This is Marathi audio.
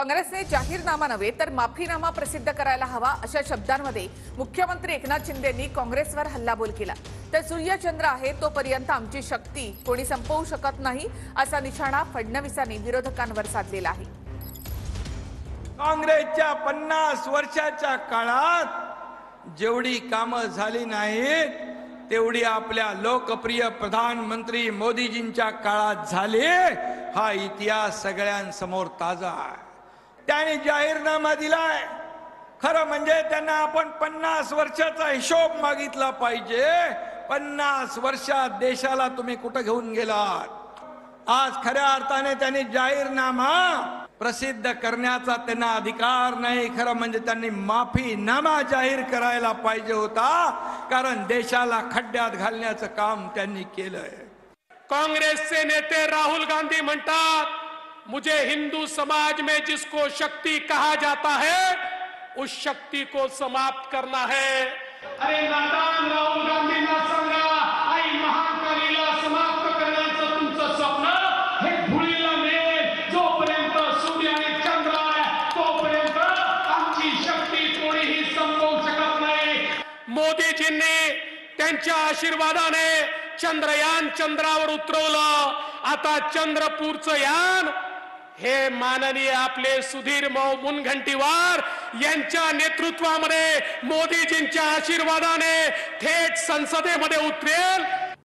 काँग्रेसने जाहीरनामा नव्हे तर माफीनामा प्रसिद्ध करायला हवा अशा शब्दांमध्ये मुख्यमंत्री एकनाथ शिंदेंनी काँग्रेसवर हल्लाबोल केला। तर सूर्यचंद्र आहे तोपर्यंत आमची शक्ती कोणी संपवू शकत नाही असा निशाणा फडणवीसांनी विरोधकांवर साधलेला आहे। काँग्रेसच्या 50 वर्षाच्या काळात जेवढी कामं झाली नाहीत तेवढी आपल्या लोकप्रिय प्रधानमंत्री मोदीजींच्या काळात झाली। हा इतिहास सगळ्यांसमोर ताजा आहे। त्यांनी जाहीरनामा दिलाय। खरं म्हणजे त्यांना आपण 50 वर्षाचा हिशोब मागितला पाहिजे। 50 वर्षात देशाला तुम्ही कुठे घेऊन गेलात? आज खऱ्या अर्थाने त्यांनी जाहीरनामा प्रसिद्ध करण्याचा त्यांना अधिकार नाही। खरं म्हणजे त्यांनी माफीनामा जाहीर करायला पाहिजे होता, कारण देशाला खड्ड्यात घालण्याचं काम त्यांनी केलंय। कांग्रेसचे नेते राहुल गांधी म्हणतात, मुझे हिंदू समाज में जिसको शक्ति कहा जाता है उस शक्ति को समाप्त करना है। अरे नादान राहुल गांधींना सांगा, आई महाकालीला समाप्त करण्याचं तुमचं स्वप्न हे धुळीला मिळेल। जोपर्यंत सूर्य आणि चंद्र आहे तोपर्यंत आमची शक्ती कोणीही संपवू शकत नाही। मोदीजींनी त्यांच्या आशीर्वादाने चंद्रयान चंद्रावर उतरवलं। आता चंद्रपूरचं यान हे माननीय आपले सुधीर मुनगंटीवार यांच्या नेतृत्वामध्ये मोदीजींच्या आशीर्वादाने थेट संसदेमध्ये उतरेल।